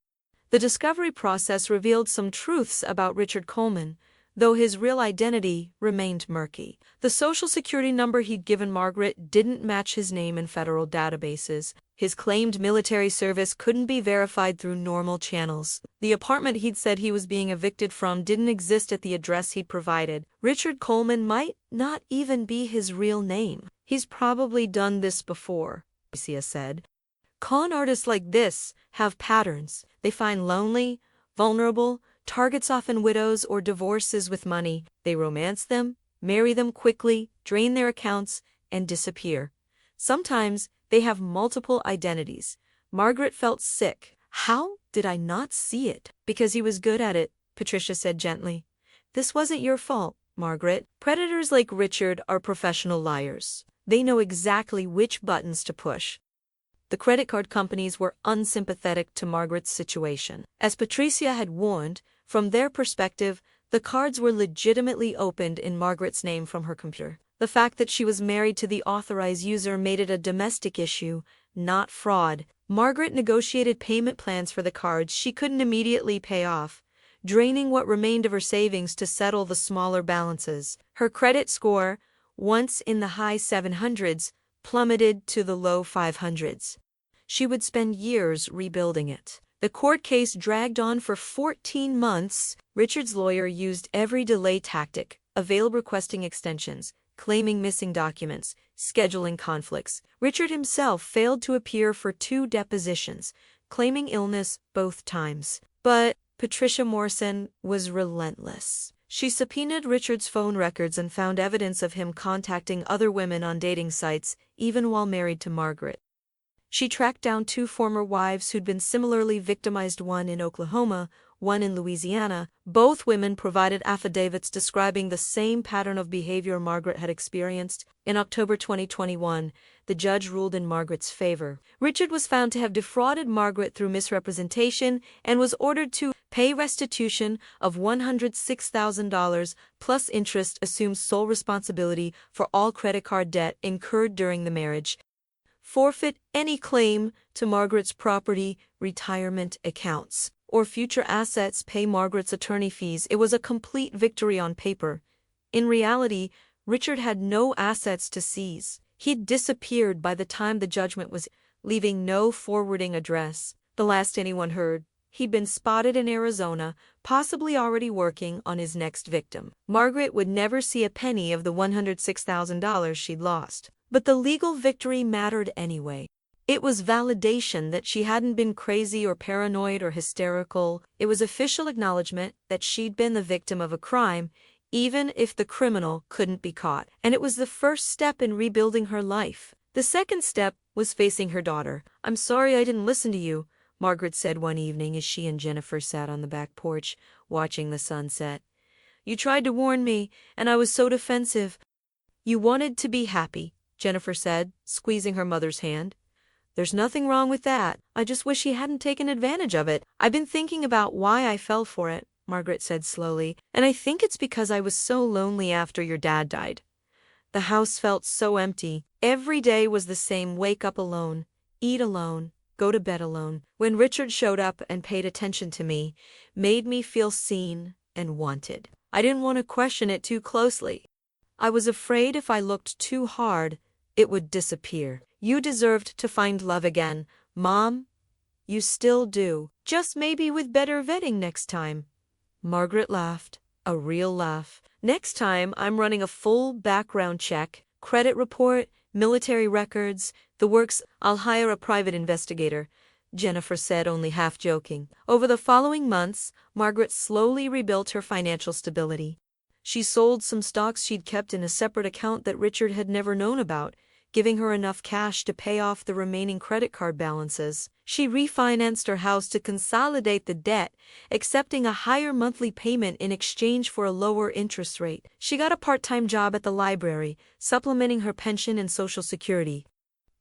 The discovery process revealed some truths about Richard Coleman, though his real identity remained murky. The social security number he'd given Margaret didn't match his name in federal databases. His claimed military service couldn't be verified through normal channels. The apartment he'd said he was being evicted from didn't exist at the address he'd provided. Richard Coleman might not even be his real name. He's probably done this before, Patricia said. Con artists like this have patterns. They find lonely, vulnerable targets, often widows or divorces with money. They romance them, marry them quickly, drain their accounts, and disappear. Sometimes they have multiple identities. Margaret felt sick. How did I not see it? Because he was good at it, Patricia said gently. This wasn't your fault, Margaret. Predators like Richard are professional liars. They know exactly which buttons to push. The credit card companies were unsympathetic to Margaret's situation. As Patricia had warned, from their perspective, the cards were legitimately opened in Margaret's name from her computer. The fact that she was married to the authorized user made it a domestic issue, not fraud. Margaret negotiated payment plans for the cards she couldn't immediately pay off, draining what remained of her savings to settle the smaller balances. Her credit score, once in the high 700s, plummeted to the low 500s. She would spend years rebuilding it. The court case dragged on for 14 months. Richard's lawyer used every delay tactic available, requesting extensions, claiming missing documents, scheduling conflicts. Richard himself failed to appear for 2 depositions, claiming illness both times. But Patricia Morrison was relentless. She subpoenaed Richard's phone records and found evidence of him contacting other women on dating sites, even while married to Margaret. She tracked down 2 former wives who'd been similarly victimized, one in Oklahoma, one in Louisiana. Both women provided affidavits describing the same pattern of behavior Margaret had experienced. In October 2021, the judge ruled in Margaret's favor. Richard was found to have defrauded Margaret through misrepresentation and was ordered to pay restitution of $106,000 plus interest, assumes sole responsibility for all credit card debt incurred during the marriage, forfeit any claim to Margaret's property, retirement accounts, or future assets, pay Margaret's attorney fees. It was a complete victory on paper. In reality, Richard had no assets to seize. He'd disappeared by the time the judgment was, leaving no forwarding address. The last anyone heard, he'd been spotted in Arizona, possibly already working on his next victim. Margaret would never see a penny of the $106,000 she'd lost. But the legal victory mattered anyway. It was validation that she hadn't been crazy or paranoid or hysterical. It was official acknowledgement that she'd been the victim of a crime, even if the criminal couldn't be caught. And it was the first step in rebuilding her life. The second step was facing her daughter. "I'm sorry I didn't listen to you," Margaret said one evening as she and Jennifer sat on the back porch, watching the sunset. "You tried to warn me, and I was so defensive." "You wanted to be happy," Jennifer said, squeezing her mother's hand. "There's nothing wrong with that. I just wish he hadn't taken advantage of it." "I've been thinking about why I fell for it," Margaret said slowly, "and I think it's because I was so lonely after your dad died. The house felt so empty. Every day was the same: wake up alone, eat alone, go to bed alone. When Richard showed up and paid attention to me, made me feel seen and wanted. I didn't want to question it too closely. I was afraid if I looked too hard, it would disappear. You deserved to find love again, Mom. You still do. Just maybe with better vetting next time. Margaret laughed, a real laugh. Next time, I'm running a full background check, credit report, military records, the works. I'll hire a private investigator, Jennifer said, only half joking. Over the following months, Margaret slowly rebuilt her financial stability. She sold some stocks she'd kept in a separate account that Richard had never known about, giving her enough cash to pay off the remaining credit card balances. She refinanced her house to consolidate the debt, accepting a higher monthly payment in exchange for a lower interest rate. She got a part-time job at the library, supplementing her pension and Social Security.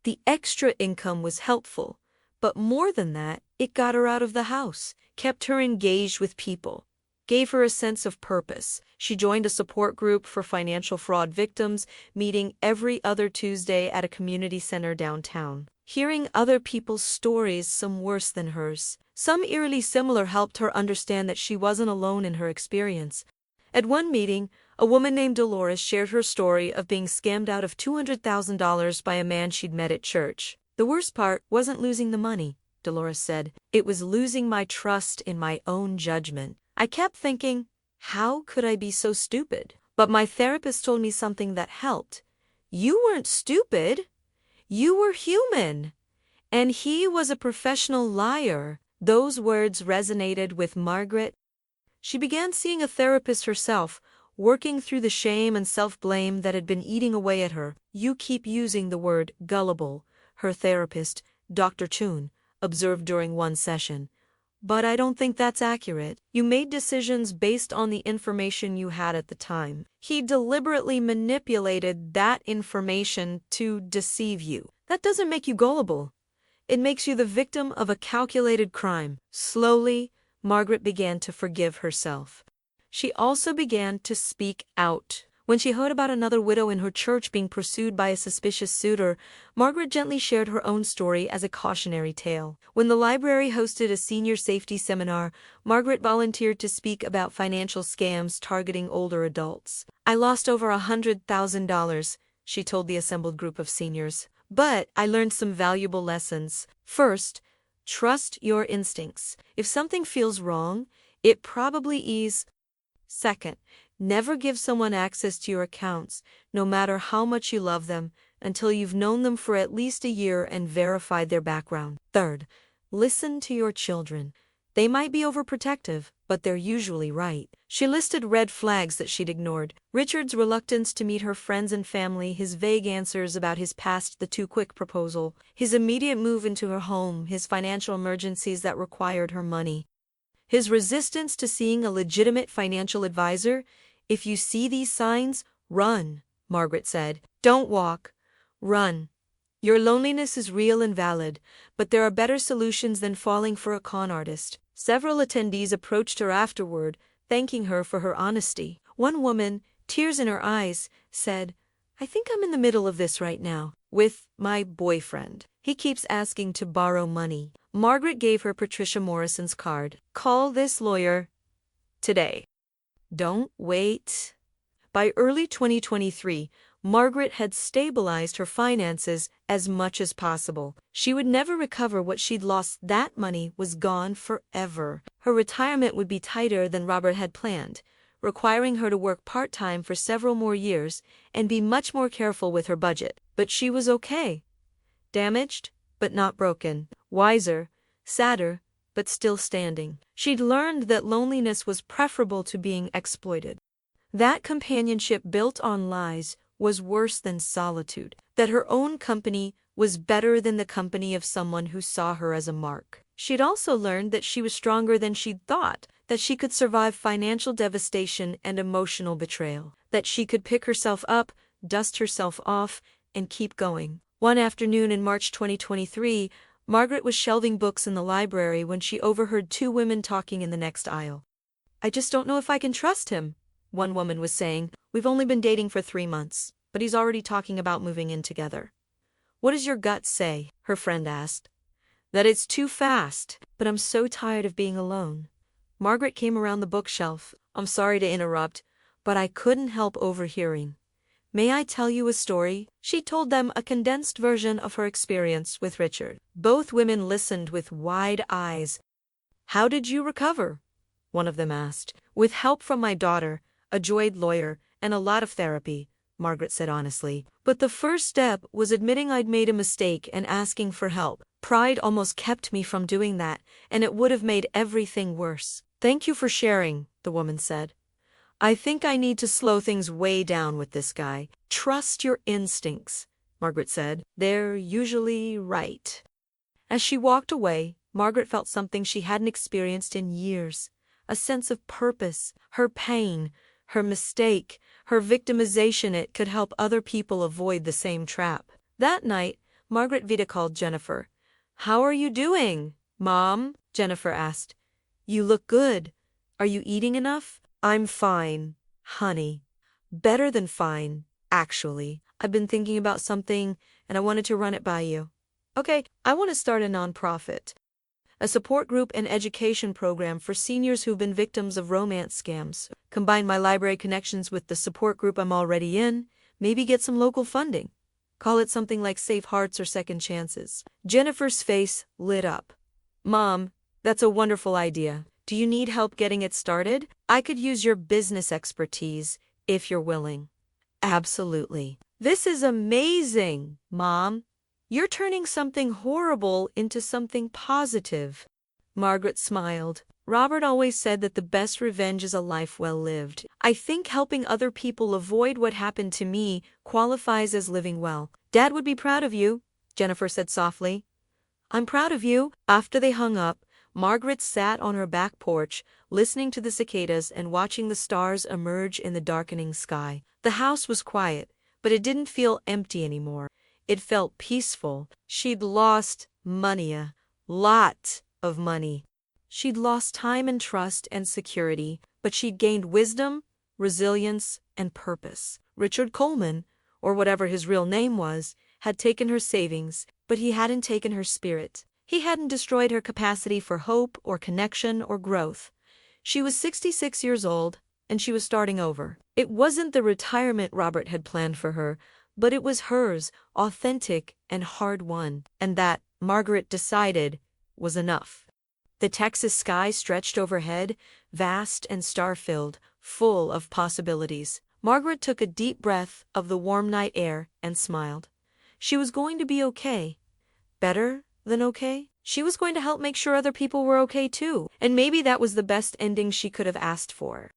The extra income was helpful, but more than that, it got her out of the house, kept her engaged with people, gave her a sense of purpose. She joined a support group for financial fraud victims, meeting every other Tuesday at a community center downtown. Hearing other people's stories, some worse than hers, some eerily similar, helped her understand that she wasn't alone in her experience. At one meeting, a woman named Dolores shared her story of being scammed out of $200,000 by a man she'd met at church. The worst part wasn't losing the money, Dolores said. It was losing my trust in my own judgment. I kept thinking, how could I be so stupid? But my therapist told me something that helped. You weren't stupid. You were human. And he was a professional liar. Those words resonated with Margaret. She began seeing a therapist herself, working through the shame and self-blame that had been eating away at her. You keep using the word gullible, her therapist, Dr. Chun, observed during one session. But I don't think that's accurate. You made decisions based on the information you had at the time. He deliberately manipulated that information to deceive you. That doesn't make you gullible. It makes you the victim of a calculated crime. Slowly, Margaret began to forgive herself. She also began to speak out. When she heard about another widow in her church being pursued by a suspicious suitor, Margaret gently shared her own story as a cautionary tale. When the library hosted a senior safety seminar, Margaret volunteered to speak about financial scams targeting older adults. I lost over $100,000, she told the assembled group of seniors. But I learned some valuable lessons. First, trust your instincts. If something feels wrong, it probably is. Second, never give someone access to your accounts, no matter how much you love them, until you've known them for at least a year and verified their background. Third, listen to your children. They might be overprotective, but they're usually right. She listed red flags that she'd ignored. Richard's reluctance to meet her friends and family, his vague answers about his past, the too-quick proposal, his immediate move into her home, his financial emergencies that required her money. His resistance to seeing a legitimate financial advisor. If you see these signs, run, Margaret said. Don't walk. Run. Your loneliness is real and valid, but there are better solutions than falling for a con artist. Several attendees approached her afterward, thanking her for her honesty. One woman, tears in her eyes, said, I think I'm in the middle of this right now, with my boyfriend. He keeps asking to borrow money. Margaret gave her Patricia Morrison's card. Call this lawyer today. Don't wait. By early 2023, Margaret had stabilized her finances as much as possible. She would never recover what she'd lost. That money was gone forever. Her retirement would be tighter than Robert had planned, requiring her to work part-time for several more years and be much more careful with her budget. But she was okay. Damaged, but not broken. Wiser, sadder, but still standing. She'd learned that loneliness was preferable to being exploited. That companionship built on lies was worse than solitude. That her own company was better than the company of someone who saw her as a mark. She'd also learned that she was stronger than she'd thought, that she could survive financial devastation and emotional betrayal, that she could pick herself up, dust herself off, and keep going. One afternoon in March 2023, Margaret was shelving books in the library when she overheard two women talking in the next aisle. I just don't know if I can trust him, one woman was saying. We've only been dating for 3 months, but he's already talking about moving in together. What does your gut say? Her friend asked. that it's too fast. But I'm so tired of being alone. Margaret came around the bookshelf. I'm sorry to interrupt, but I couldn't help overhearing. May I tell you a story? She told them a condensed version of her experience with Richard. Both women listened with wide eyes. How did you recover? One of them asked. With help from my daughter, a joyed lawyer, and a lot of therapy, Margaret said honestly. But the first step was admitting I'd made a mistake and asking for help. Pride almost kept me from doing that, and it would have made everything worse. Thank you for sharing, the woman said. I think I need to slow things way down with this guy. Trust your instincts, Margaret said. They're usually right. As she walked away, Margaret felt something she hadn't experienced in years. A sense of purpose, her pain, her mistake, her victimization. It could help other people avoid the same trap. That night, Margaret Vida called Jennifer. How are you doing, Mom? Jennifer asked. You look good. Are you eating enough? I'm fine, honey. Better than fine, actually. I've been thinking about something, and I wanted to run it by you. Okay, I want to start a nonprofit. A support group and education program for seniors who've been victims of romance scams. Combine my library connections with the support group I'm already in, maybe get some local funding. Call it something like Safe Hearts or Second Chances. Jennifer's face lit up. Mom, that's a wonderful idea. Do you need help getting it started? I could use your business expertise, if you're willing. Absolutely. This is amazing, Mom. You're turning something horrible into something positive. Margaret smiled. Robert always said that the best revenge is a life well lived. I think helping other people avoid what happened to me qualifies as living well. Dad would be proud of you, Jennifer said softly. I'm proud of you. After they hung up, Margaret sat on her back porch, listening to the cicadas and watching the stars emerge in the darkening sky. The house was quiet, but it didn't feel empty anymore. It felt peaceful. She'd lost money, a lot of money. She'd lost time and trust and security, but she'd gained wisdom, resilience, and purpose. Richard Coleman, or whatever his real name was, had taken her savings, but he hadn't taken her spirit. He hadn't destroyed her capacity for hope or connection or growth. She was 66 years old, and she was starting over. It wasn't the retirement Robert had planned for her, but it was hers, authentic and hard-won, and that, Margaret decided, was enough. The Texas sky stretched overhead, vast and star-filled, full of possibilities. Margaret took a deep breath of the warm night air and smiled. She was going to be okay. Better than okay? She was going to help make sure other people were okay too, and maybe that was the best ending she could have asked for.